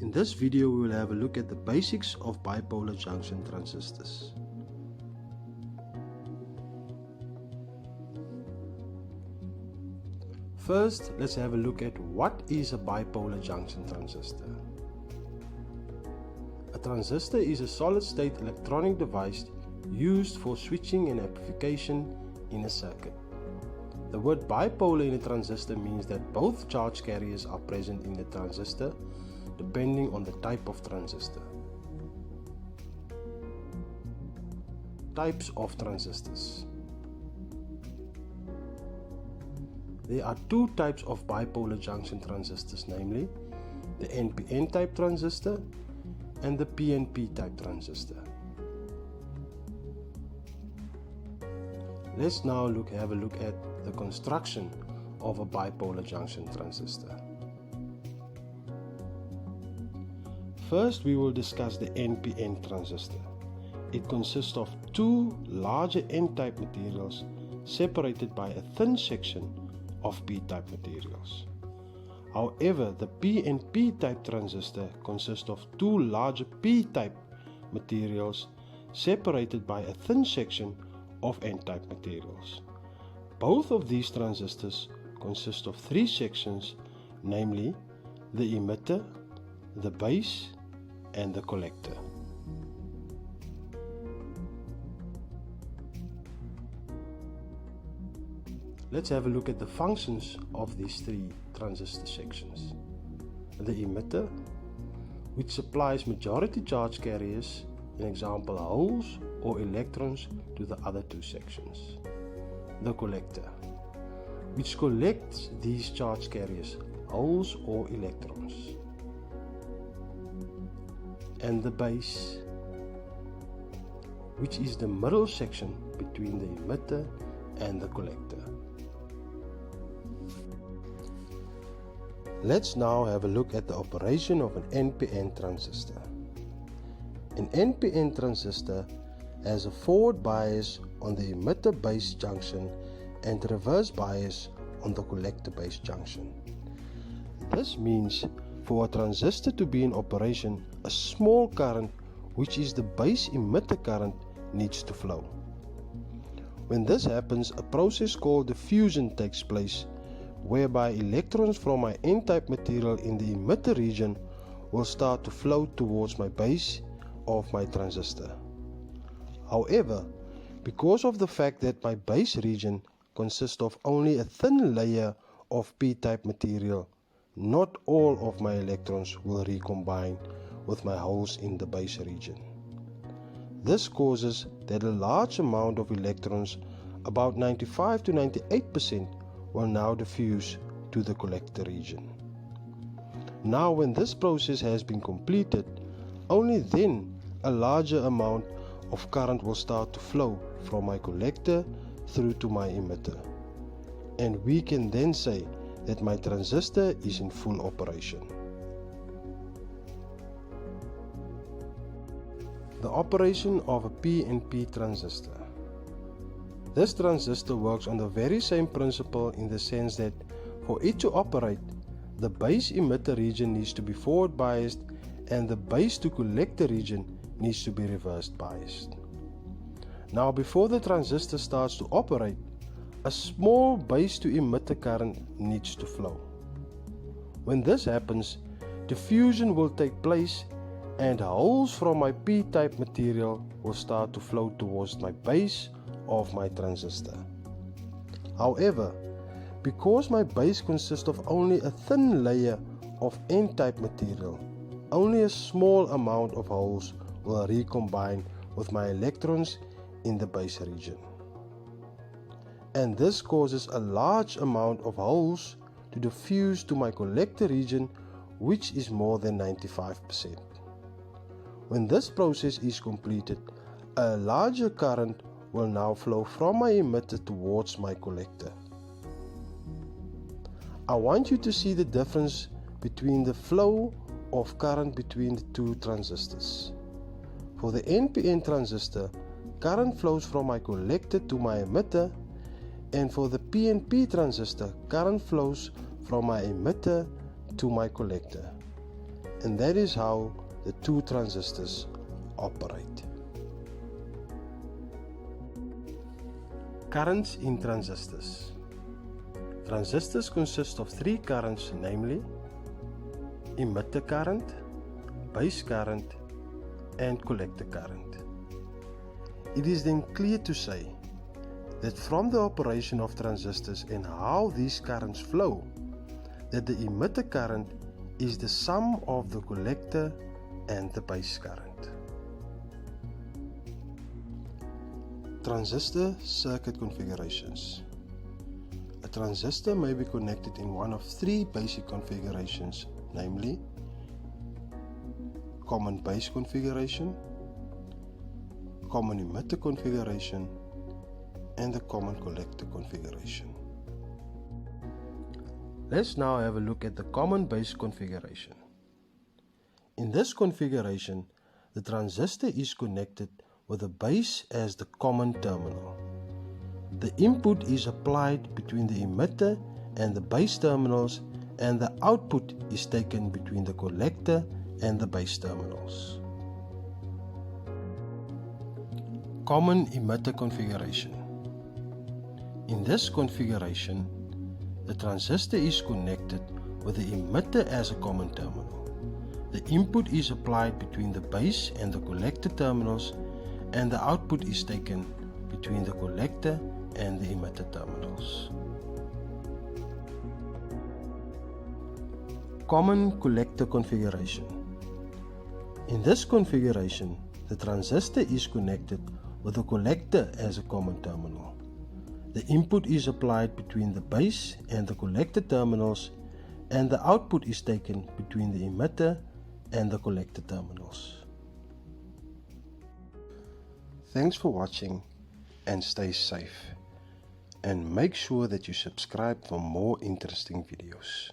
In this video we will have a look at the basics of bipolar junction transistors. First, let's have a look at what is a bipolar junction transistor. A transistor is a solid-state electronic device used for switching and amplification in a circuit. The word bipolar in a transistor means that both charge carriers are present in the transistor depending on the type of transistor. Types of transistors. There are two types of bipolar junction transistors, namely the NPN type transistor and the PNP type transistor. Let's now have a look at the construction of a bipolar junction transistor. First, we will discuss the NPN transistor. It consists of two larger N-type materials separated by a thin section of P-type materials. However, the PNP type transistor consists of two larger P-type materials separated by a thin section of N-type materials. Both of these transistors consist of three sections, namely the emitter, the base, and the collector. Let's have a look at the functions of these three transistor sections. The emitter, which supplies majority charge carriers, in example holes or electrons, to the other two sections. The collector, which collects these charge carriers, holes or electrons. And the base, which is the middle section between the emitter and the collector. Let's now have a look at the operation of an NPN transistor. An NPN transistor has a forward bias on the emitter base junction and reverse bias on the collector base junction. This means for a transistor to be in operation, a small current, which is the base emitter current, needs to flow. When this happens, a process called diffusion takes place, whereby electrons from my N-type material in the emitter region will start to flow towards my base of my transistor. However, because of the fact that my base region consists of only a thin layer of P-type material, not all of my electrons will recombine with my holes in the base region. This causes that a large amount of electrons, about 95 to 98%, will now diffuse to the collector region. Now, when this process has been completed, only then a larger amount of current will start to flow from my collector through to my emitter, and we can then say that my transistor is in full operation. The operation of a PNP transistor. This transistor works on the very same principle in the sense that for it to operate, the base emitter region needs to be forward biased and the base to collector region needs to be reverse biased. Now, before the transistor starts to operate, a small base to emitter current needs to flow. When this happens, diffusion will take place and holes from my P-type material will start to flow towards my base of my transistor. However, because my base consists of only a thin layer of N-type material, only a small amount of holes will recombine with my electrons in the base region. And this causes a large amount of holes to diffuse to my collector region, which is more than 95%. When this process is completed, a larger current will now flow from my emitter towards my collector. I want you to see the difference between the flow of current between the two transistors. For the NPN transistor, current flows from my collector to my emitter, and for the PNP transistor, current flows from my emitter to my collector. and that is how the two transistors operate. Currents in transistors. Transistors consist of three currents, namely emitter current, base current, and collector current. It is then clear to say that from the operation of transistors and how these currents flow, that the emitter current is the sum of the collector and the base current. Transistor circuit configurations. A transistor may be connected in one of three basic configurations, namely common base configuration, common emitter configuration, and the common collector configuration. Let's now have a look at the common base configuration. In this configuration, the transistor is connected with the base as the common terminal. The input is applied between the emitter and the base terminals, and the output is taken between the collector and the base terminals. Common emitter configuration. In this configuration, the transistor is connected with the emitter as a common terminal. The input is applied between the base and the collector terminals, and the output is taken between the collector and the emitter terminals. Common collector configuration. In this configuration, the transistor is connected with the collector as a common terminal. The input is applied between the base and the collector terminals, and the output is taken between the emitter and the collector terminals. Thanks for watching, and stay safe. And make sure that you subscribe for more interesting videos.